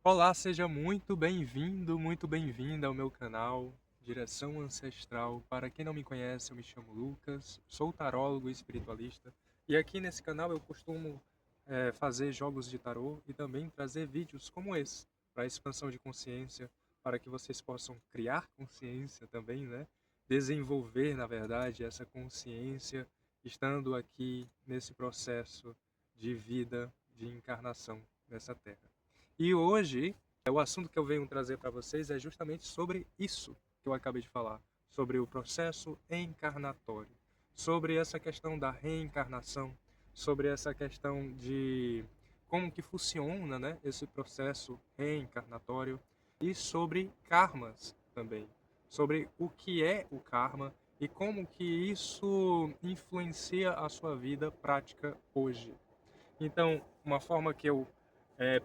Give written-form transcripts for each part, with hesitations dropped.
Olá, seja muito bem-vinda ao meu canal Direção Ancestral. Para quem não me conhece, eu me chamo Lucas, sou tarólogo e espiritualista, e aqui nesse canal eu costumo fazer jogos de tarô e também trazer vídeos como esse, para expansão de consciência, para que vocês possam criar consciência também, né? Desenvolver, na verdade, essa consciência, estando aqui nesse processo de vida, de encarnação nessa Terra. E hoje, o assunto que eu venho trazer para vocês é justamente sobre isso que eu acabei de falar, sobre o processo encarnatório, sobre essa questão da reencarnação, sobre essa questão de como que funciona, né, esse processo reencarnatório e sobre karmas também, sobre o que é o karma e como que isso influencia a sua vida prática hoje. Então, uma forma que eu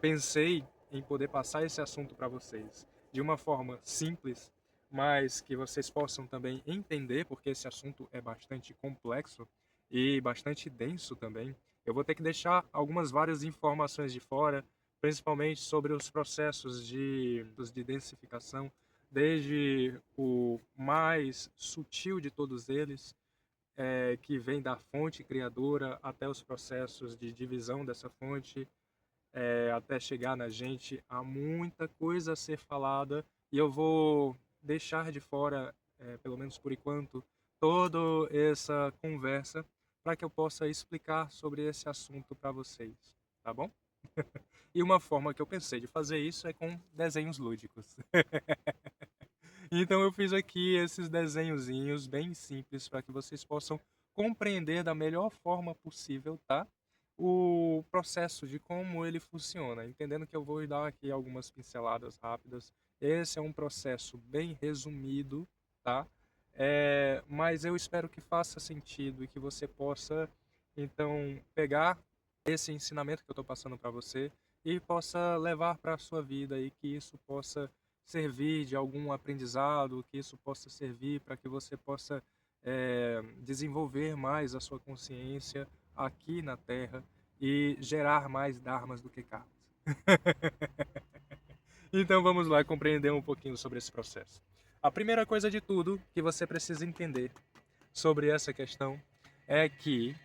pensei em poder passar esse assunto para vocês de uma forma simples, mas que vocês possam também entender, porque esse assunto é bastante complexo e bastante denso também. Eu vou ter que deixar algumas várias informações de fora, principalmente sobre os processos de densificação, desde o mais sutil de todos eles, que vem da fonte criadora até os processos de divisão dessa fonte, até chegar na gente. Há muita coisa a ser falada e eu vou deixar de fora, pelo menos por enquanto, toda essa conversa para que eu possa explicar sobre esse assunto para vocês, tá bom? E uma forma que eu pensei de fazer isso é com desenhos lúdicos. Então eu fiz aqui esses desenhozinhos bem simples para que vocês possam compreender da melhor forma possível, tá? O processo de como ele funciona, entendendo que eu vou dar aqui algumas pinceladas rápidas. Esse é um processo bem resumido, tá? Mas eu espero que faça sentido e que você possa, então, pegar esse ensinamento que eu estou passando para você e possa levar para a sua vida e que isso possa servir de algum aprendizado, que isso possa servir para que você possa desenvolver mais a sua consciência aqui na Terra e gerar mais dharmas do que karmas. Então vamos lá compreender um pouquinho sobre esse processo. A primeira coisa de tudo que você precisa entender sobre essa questão é que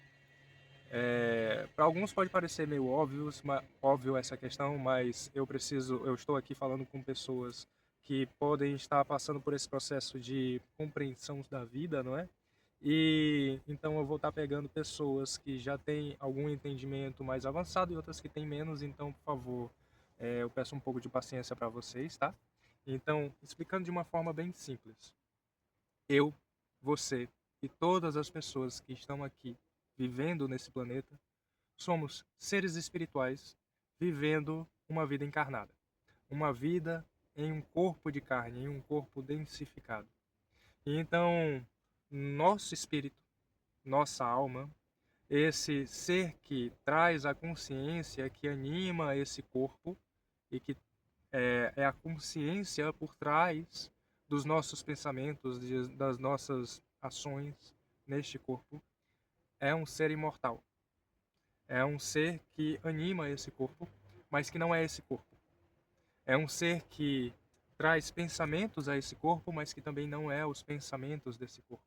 para alguns pode parecer meio óbvio essa questão, mas eu estou aqui falando com pessoas que podem estar passando por esse processo de compreensão da vida, não é? E então eu vou estar pegando pessoas que já têm algum entendimento mais avançado e outras que têm menos, então, por favor, eu peço um pouco de paciência para vocês, tá? Então, explicando de uma forma bem simples. Eu, você e todas as pessoas que estão aqui vivendo nesse planeta somos seres espirituais vivendo uma vida encarnada. Uma vida em um corpo de carne, em um corpo densificado. E então, nosso espírito, nossa alma, esse ser que traz a consciência, que anima esse corpo e que é a consciência por trás dos nossos pensamentos, das nossas ações neste corpo, é um ser imortal. É um ser que anima esse corpo, mas que não é esse corpo. É um ser que traz pensamentos a esse corpo, mas que também não é os pensamentos desse corpo.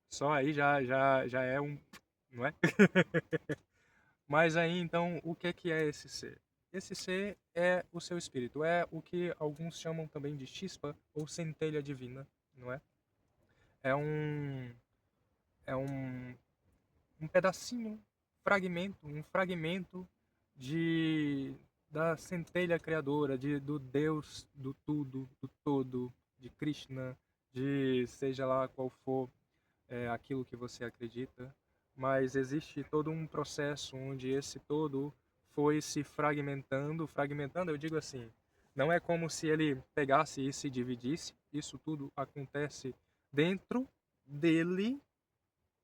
Só aí já é um, não é? Mas aí então, o que é esse ser? Esse ser é o seu espírito, é o que alguns chamam também de chispa ou centelha divina, não é? É um é um pedacinho, um fragmento de da centelha criadora, do Deus do tudo, do todo, de Krishna, de seja lá qual for aquilo que você acredita, mas existe todo um processo onde esse todo foi se fragmentando, eu digo assim, não é como se ele pegasse e se dividisse, isso tudo acontece dentro dele.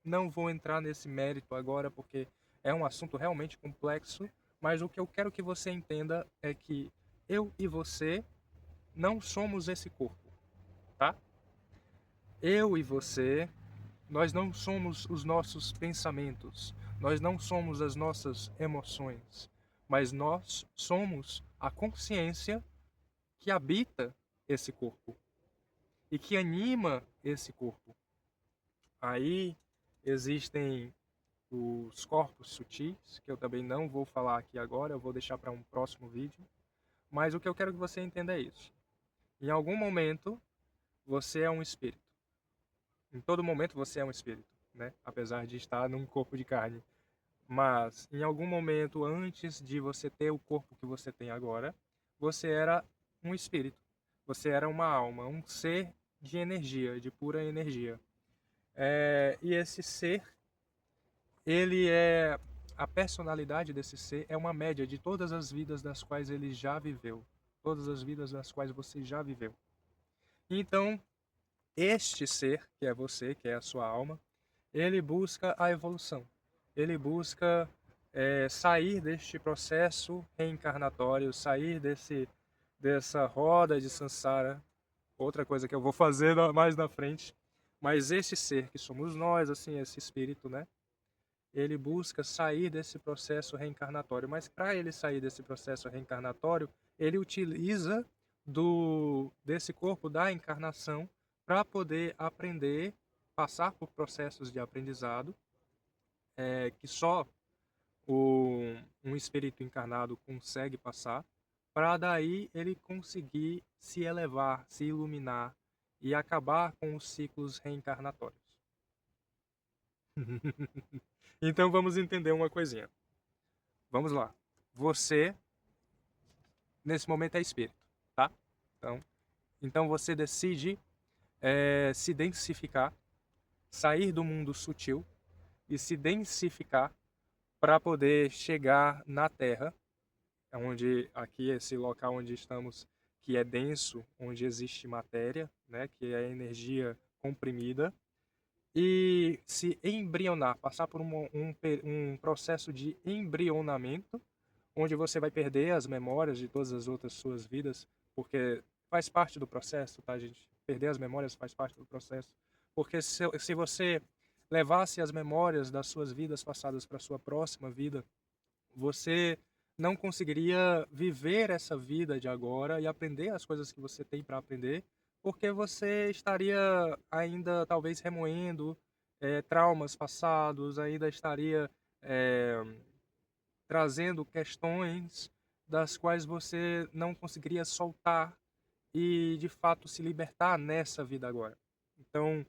Não vou entrar nesse mérito agora porque é um assunto realmente complexo, mas o que eu quero que você entenda é que eu e você não somos esse corpo, tá? Eu e você, nós não somos os nossos pensamentos, nós não somos as nossas emoções, mas nós somos a consciência que habita esse corpo e que anima esse corpo. Aí existem os corpos sutis, que eu também não vou falar aqui agora, eu vou deixar para um próximo vídeo. Mas o que eu quero que você entenda é isso. Em algum momento, você é um espírito. Em todo momento, você é um espírito, né? Apesar de estar num corpo de carne. Mas, em algum momento, antes de você ter o corpo que você tem agora, você era um espírito. Você era uma alma, um ser de energia, de pura energia. E esse ser, ele é... A personalidade desse ser é uma média de todas as vidas das quais ele já viveu. Todas as vidas das quais você já viveu. Então, este ser, que é você, que é a sua alma, ele busca a evolução. Ele busca sair deste processo reencarnatório, sair dessa roda de samsara. Outra coisa que eu vou fazer mais na frente. Mas esse ser que somos nós, assim, esse espírito, né? Ele busca sair desse processo reencarnatório. Mas para ele sair desse processo reencarnatório, ele utiliza desse corpo da encarnação para poder aprender, passar por processos de aprendizado que só um espírito encarnado consegue passar, para daí ele conseguir se elevar, se iluminar e acabar com os ciclos reencarnatórios. Então vamos entender uma coisinha. Vamos lá. Você, nesse momento, é espírito, tá? Então você decide se densificar, sair do mundo sutil e se densificar para poder chegar na Terra, onde aqui esse local onde estamos, que é denso, onde existe matéria, né, que é energia comprimida, e se embrionar, passar por um processo de embrionamento, onde você vai perder as memórias de todas as outras suas vidas, porque faz parte do processo, tá, gente? Perder as memórias faz parte do processo. Porque se você levasse as memórias das suas vidas passadas para a sua próxima vida, você não conseguiria viver essa vida de agora e aprender as coisas que você tem para aprender, porque você estaria ainda talvez remoendo traumas passados, ainda estaria eh, trazendo questões das quais você não conseguiria soltar e de fato se libertar nessa vida agora. Então,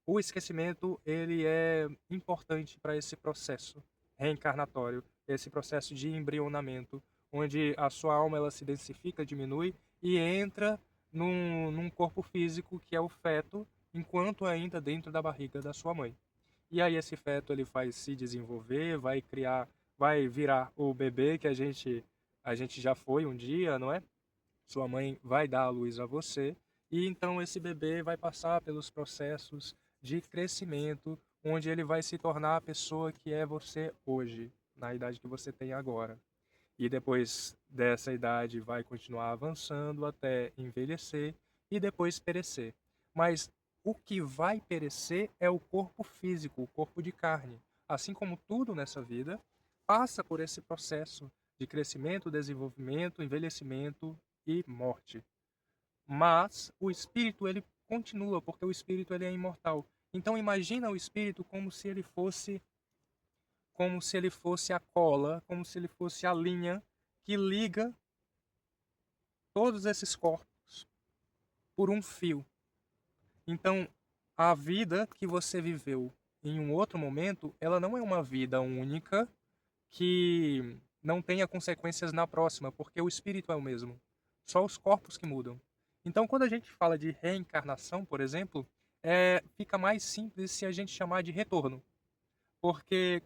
o esquecimento ele é importante para esse processo reencarnatório, esse processo de embrionamento, onde a sua alma ela se densifica, diminui e entra num corpo físico que é o feto, enquanto ainda dentro da barriga da sua mãe. E aí esse feto ele vai se desenvolver, vai criar, vai virar o bebê que a gente já foi um dia, não é? Sua mãe vai dar a luz a você e então esse bebê vai passar pelos processos de crescimento, onde ele vai se tornar a pessoa que é você hoje, na idade que você tem agora. E depois dessa idade vai continuar avançando até envelhecer e depois perecer. Mas o que vai perecer é o corpo físico, o corpo de carne. Assim como tudo nessa vida, passa por esse processo de crescimento, desenvolvimento, envelhecimento e morte. Mas o espírito ele continua, porque o espírito ele é imortal. Então imagina o espírito como se ele fosse a cola, como se ele fosse a linha que liga todos esses corpos por um fio. Então, a vida que você viveu em um outro momento, ela não é uma vida única que não tenha consequências na próxima, porque o espírito é o mesmo. Só os corpos que mudam. Então, quando a gente fala de reencarnação, por exemplo, fica mais simples se a gente chamar de retorno. Porque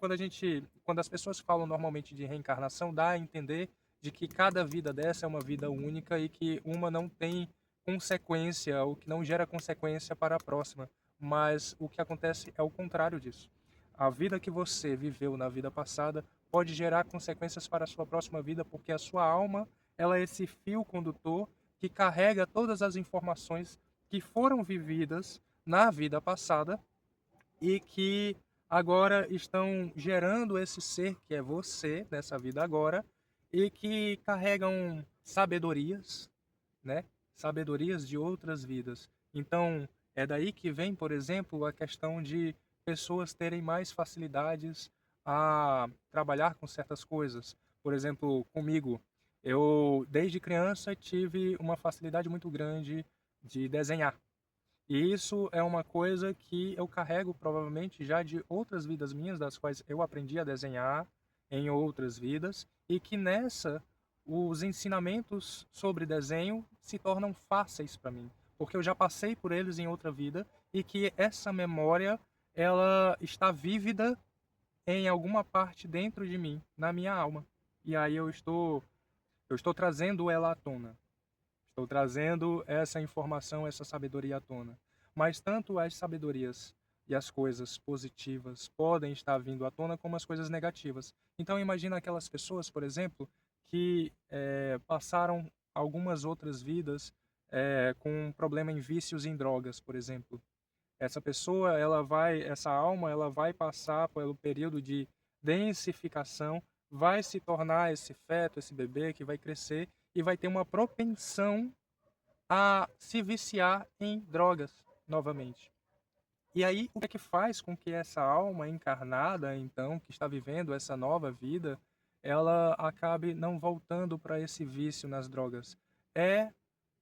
quando as pessoas falam normalmente de reencarnação, dá a entender de que cada vida dessa é uma vida única e que uma não tem consequência, ou que não gera consequência para a próxima. Mas o que acontece é o contrário disso. A vida que você viveu na vida passada pode gerar consequências para a sua próxima vida, porque a sua alma, ela é esse fio condutor que carrega todas as informações que foram vividas na vida passada e que agora estão gerando esse ser que é você nessa vida agora e que carregam sabedorias, né? Sabedorias de outras vidas. Então, é daí que vem, por exemplo, a questão de pessoas terem mais facilidades a trabalhar com certas coisas. Por exemplo, comigo, eu desde criança tive uma facilidade muito grande de desenhar. E isso é uma coisa que eu carrego provavelmente já de outras vidas minhas, das quais eu aprendi a desenhar em outras vidas, e que nessa os ensinamentos sobre desenho se tornam fáceis para mim, porque eu já passei por eles em outra vida e que essa memória ela está vívida em alguma parte dentro de mim, na minha alma. E aí eu estou trazendo ela à tona. Estou trazendo essa informação, essa sabedoria à tona. Mas tanto as sabedorias e as coisas positivas podem estar vindo à tona como as coisas negativas. Então imagina aquelas pessoas, por exemplo, que passaram algumas outras vidas com um problema em vícios em drogas, por exemplo. Essa pessoa, essa alma, ela vai passar pelo período de densificação, vai se tornar esse feto, esse bebê que vai crescer e vai ter uma propensão a se viciar em drogas novamente. E aí, o que é que faz com que essa alma encarnada, então, que está vivendo essa nova vida, ela acabe não voltando para esse vício nas drogas? É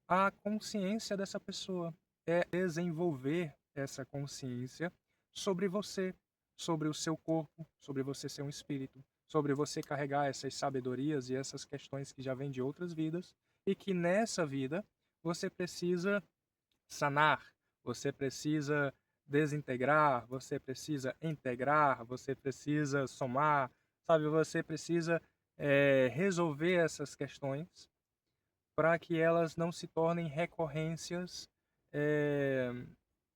a consciência dessa pessoa, é desenvolver essa consciência sobre você, sobre o seu corpo, sobre você ser um espírito, sobre você carregar essas sabedorias e essas questões que já vêm de outras vidas e que nessa vida você precisa sanar, você precisa desintegrar, você precisa integrar, você precisa somar, sabe? Você precisa resolver essas questões para que elas não se tornem recorrências, eh,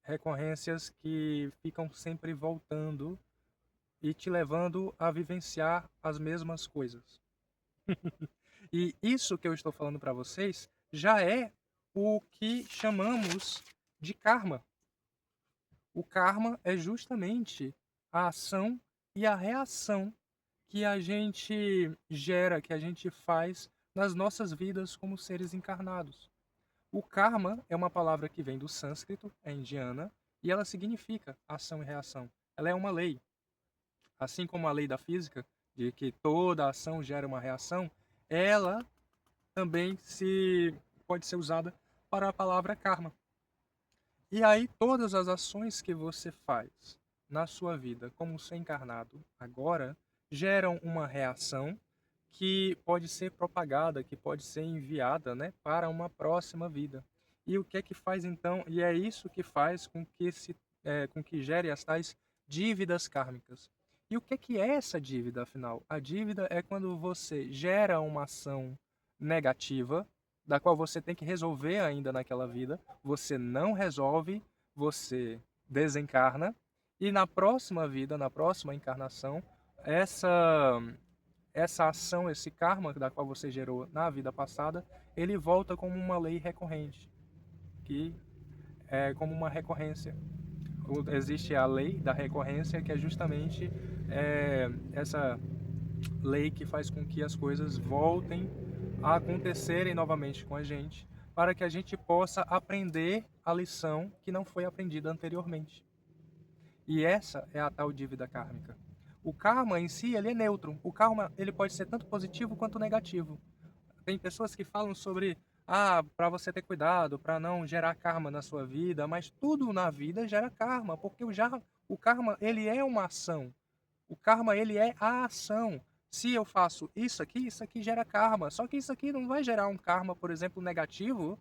recorrências que ficam sempre voltando e te levando a vivenciar as mesmas coisas. E isso que eu estou falando para vocês já é o que chamamos de karma. O karma é justamente a ação e a reação que a gente gera, que a gente faz nas nossas vidas como seres encarnados. O karma é uma palavra que vem do sânscrito, é indiana, e ela significa ação e reação. Ela é uma lei. Assim como a lei da física, de que toda ação gera uma reação, ela também se pode ser usada para a palavra karma. E aí todas as ações que você faz na sua vida como ser encarnado agora geram uma reação que pode ser propagada, que pode ser enviada, né, para uma próxima vida. E o que é que faz então? E é isso que faz com que gere as tais dívidas kármicas. E o que é essa dívida, afinal? A dívida é quando você gera uma ação negativa, da qual você tem que resolver ainda naquela vida, você não resolve, você desencarna, e na próxima vida, na próxima encarnação, essa ação, esse karma da qual você gerou na vida passada, ele volta como uma lei recorrente, que é como uma recorrência. Existe a lei da recorrência, que é justamente essa lei que faz com que as coisas voltem a acontecerem novamente com a gente, para que a gente possa aprender a lição que não foi aprendida anteriormente. E essa é a tal dívida kármica. O karma em si, ele é neutro. O karma, ele pode ser tanto positivo quanto negativo. Tem pessoas que falam sobre, para você ter cuidado, para não gerar karma na sua vida, mas tudo na vida gera karma, porque o karma, ele é uma ação. O karma, ele é a ação. Se eu faço isso aqui gera karma. Só que isso aqui não vai gerar um karma, por exemplo, negativo,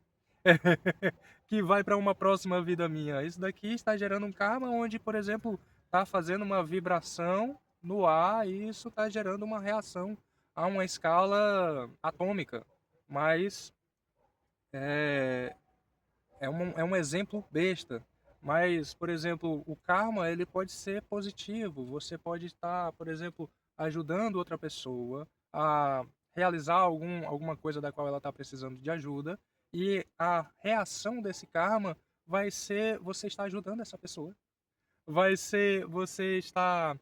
que vai para uma próxima vida minha. Isso daqui está gerando um karma onde, por exemplo, está fazendo uma vibração no ar e isso está gerando uma reação a uma escala atômica. Mas é, é um exemplo besta. Mas, por exemplo, o karma ele pode ser positivo. Você pode estar, por exemplo, ajudando outra pessoa a realizar alguma coisa da qual ela está precisando de ajuda. E a reação desse karma vai ser você estar ajudando essa pessoa. Vai ser você estar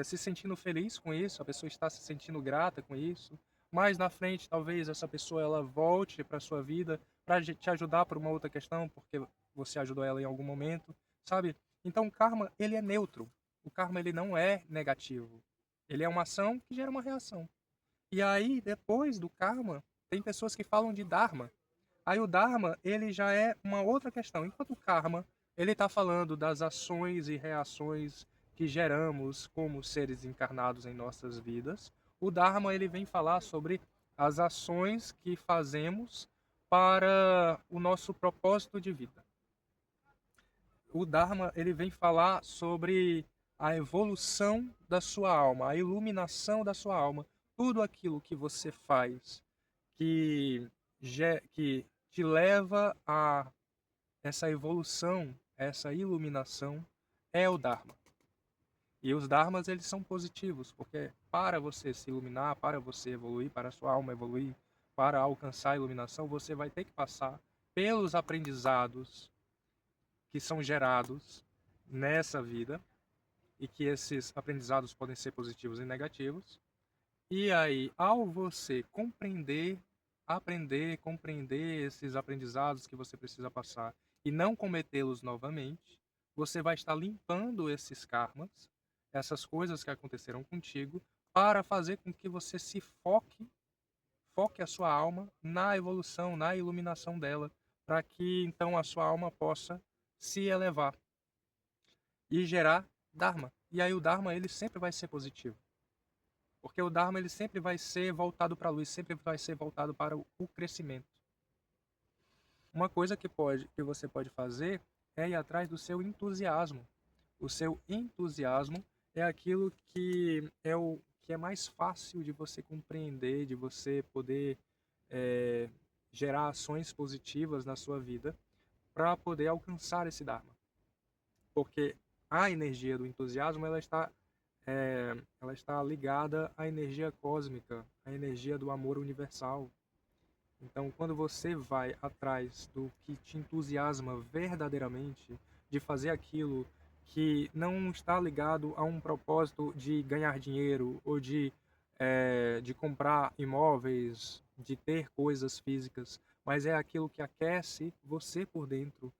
se sentindo feliz com isso, a pessoa está se sentindo grata com isso. mais na frente talvez essa pessoa ela volte para sua vida para te ajudar por uma outra questão, porque você ajudou ela em algum momento, sabe? Então o karma, ele é neutro. O karma, ele não é negativo. Ele é uma ação que gera uma reação. E aí, depois do karma, tem pessoas que falam de dharma. Aí o dharma, ele já é uma outra questão. Enquanto o karma, ele está falando das ações e reações que geramos como seres encarnados em nossas vidas. O dharma, ele vem falar sobre as ações que fazemos para o nosso propósito de vida. O dharma, ele vem falar sobre a evolução da sua alma, a iluminação da sua alma. Tudo aquilo que você faz que, que te leva a essa evolução, essa iluminação, é o Dharma. E os Dharmas, eles são positivos, porque para você se iluminar, para você evoluir, para a sua alma evoluir, para alcançar a iluminação, você vai ter que passar pelos aprendizados que são gerados nessa vida, e que esses aprendizados podem ser positivos e negativos. E aí, ao você compreender esses aprendizados que você precisa passar e não cometê-los novamente, você vai estar limpando esses karmas, essas coisas que aconteceram contigo, para fazer com que você se foque a sua alma na evolução, na iluminação dela, para que então a sua alma possa se elevar e gerar Dharma. E aí o Dharma, ele sempre vai ser positivo. Porque o Dharma, ele sempre vai ser voltado para a luz, sempre vai ser voltado para o crescimento. Uma coisa que você pode fazer é ir atrás do seu entusiasmo. O seu entusiasmo é aquilo que é mais fácil de você compreender, de você poder é, gerar ações positivas na sua vida para poder alcançar esse Dharma. Porque a energia do entusiasmo ela está ligada à energia cósmica, à energia do amor universal. Então, quando você vai atrás do que te entusiasma verdadeiramente, de fazer aquilo que não está ligado a um propósito de ganhar dinheiro ou de comprar imóveis, de ter coisas físicas, mas é aquilo que aquece você por dentro,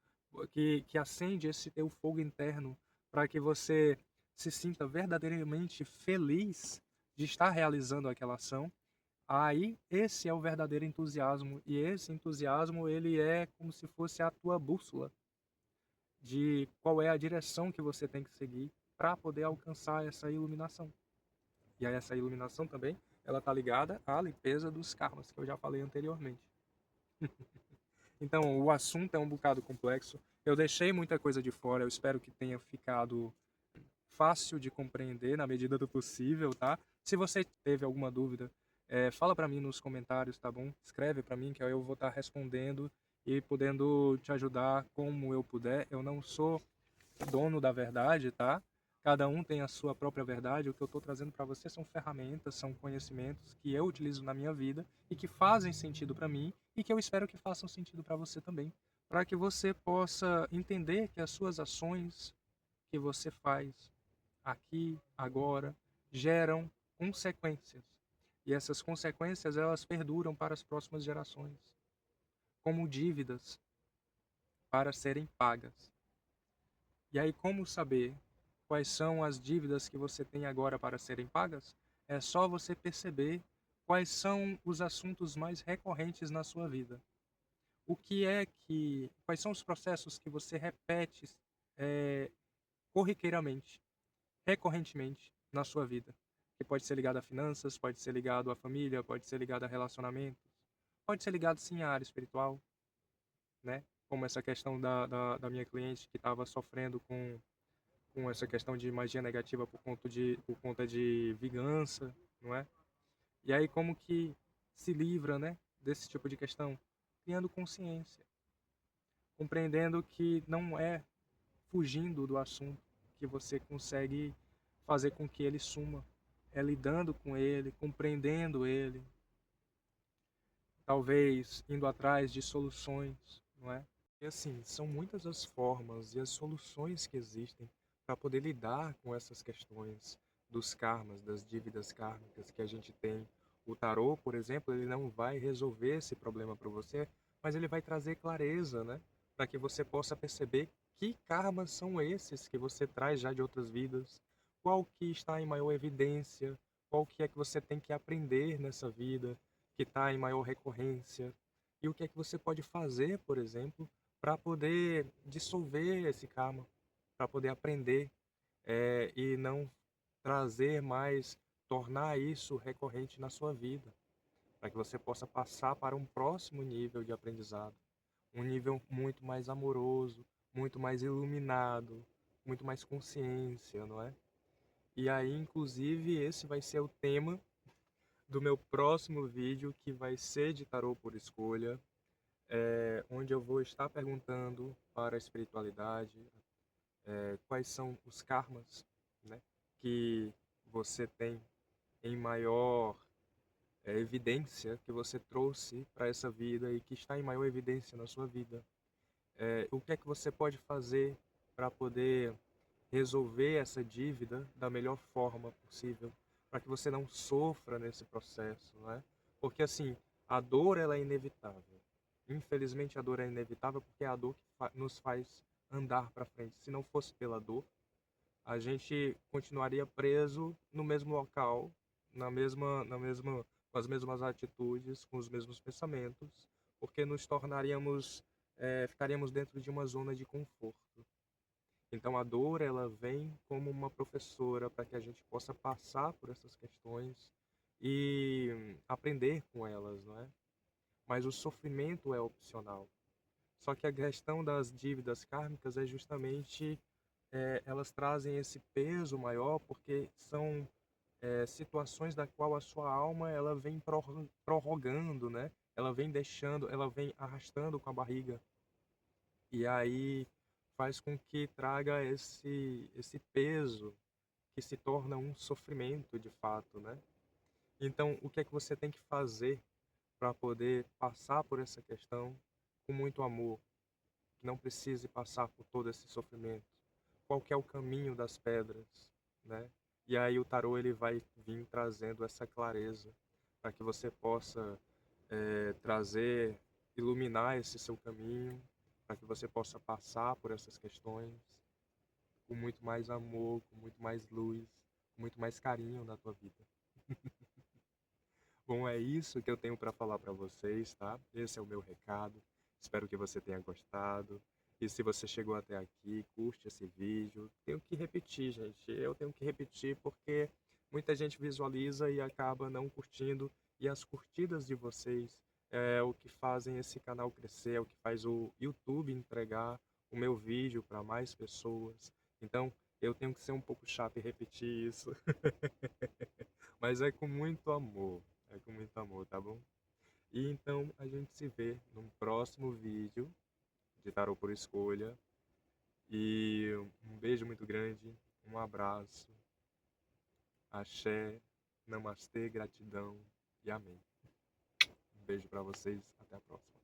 que acende esse teu fogo interno para que você se sinta verdadeiramente feliz de estar realizando aquela ação. Aí, esse é o verdadeiro entusiasmo, e esse entusiasmo, ele é como se fosse a tua bússola de qual é a direção que você tem que seguir para poder alcançar essa iluminação. E aí essa iluminação também, ela está ligada à limpeza dos karmas, que eu já falei anteriormente. Então, o assunto é um bocado complexo. Eu deixei muita coisa de fora, eu espero que tenha ficado fácil de compreender na medida do possível, tá? Se você teve alguma dúvida, fala para mim nos comentários, tá bom? Escreve para mim que eu vou estar respondendo e podendo te ajudar como eu puder. Eu não sou dono da verdade, tá? Cada um tem a sua própria verdade. O que eu estou trazendo para você são ferramentas, são conhecimentos que eu utilizo na minha vida e que fazem sentido para mim e que eu espero que façam sentido para você também, para que você possa entender que as suas ações que você faz aqui, agora, geram consequências. E essas consequências, elas perduram para as próximas gerações, como dívidas para serem pagas. E aí, como saber quais são as dívidas que você tem agora para serem pagas? É só você perceber quais são os assuntos mais recorrentes na sua vida. Quais são os processos que você repete é, corriqueiramente, recorrentemente na sua vida, que pode ser ligado a finanças, pode ser ligado à família, pode ser ligado a relacionamentos, pode ser ligado sim à área espiritual, né? Como essa questão da minha cliente que estava sofrendo com essa questão de magia negativa por conta de vingança, não é? E aí como que se livra, né, desse tipo de questão? Criando consciência, compreendendo que não é fugindo do assunto que você consegue fazer com que ele suma. É lidando com ele, compreendendo ele, talvez indo atrás de soluções, não é? E assim, são muitas as formas e as soluções que existem para poder lidar com essas questões dos karmas, das dívidas kármicas que a gente tem, O tarô, por exemplo, ele não vai resolver esse problema para você, mas ele vai trazer clareza, né? Para que você possa perceber que karmas são esses que você traz já de outras vidas, qual que está em maior evidência, qual que é que você tem que aprender nessa vida, que está em maior recorrência, e o que é que você pode fazer, por exemplo, para poder dissolver esse karma, para poder aprender e não trazer mais, tornar isso recorrente na sua vida, para que você possa passar para um próximo nível de aprendizado, um nível muito mais amoroso, muito mais iluminado, muito mais consciência, não é? E aí, inclusive, esse vai ser o tema do meu próximo vídeo, que vai ser de tarô por escolha, onde eu vou estar perguntando para a espiritualidade quais são os karmas, né, que você tem em maior evidência, que você trouxe para essa vida e que está em maior evidência na sua vida. O que é que você pode fazer para poder resolver essa dívida da melhor forma possível, para que você não sofra nesse processo, não é? Porque assim, a dor ela é inevitável. Infelizmente a dor é inevitável porque é a dor que nos faz andar para frente. Se não fosse pela dor, a gente continuaria preso no mesmo local, com as mesmas atitudes, com os mesmos pensamentos, porque nos tornaríamos, ficaríamos dentro de uma zona de conforto. Então a dor ela vem como uma professora para que a gente possa passar por essas questões e aprender com elas, não é? Mas o sofrimento é opcional. Só que a questão das dívidas kármicas é justamente elas trazem esse peso maior porque são situações da qual a sua alma ela vem prorrogando, né? Ela vem deixando, ela vem arrastando com a barriga. E aí faz com que traga esse peso que se torna um sofrimento de fato, né? Então, o que é que você tem que fazer para poder passar por essa questão com muito amor, que não precise passar por todo esse sofrimento? Qual que é o caminho das pedras, né? E aí o tarô ele vai vir trazendo essa clareza para que você possa trazer, iluminar esse seu caminho, para que você possa passar por essas questões com muito mais amor, com muito mais luz, com muito mais carinho na tua vida. Bom, é isso que eu tenho para falar para vocês, tá? Esse é o meu recado. Espero que você tenha gostado. E se você chegou até aqui, curte esse vídeo. Tenho que repetir, gente. Eu tenho que repetir porque muita gente visualiza e acaba não curtindo. E as curtidas de vocês é o que fazem esse canal crescer, é o que faz o YouTube entregar o meu vídeo para mais pessoas. Então, eu tenho que ser um pouco chato e repetir isso. Mas é com muito amor. É com muito amor, tá bom? E então a gente se vê num próximo vídeo de Tarô por Escolha. E um beijo muito grande, um abraço, axé, namastê, gratidão e amém. Um beijo pra vocês, até a próxima.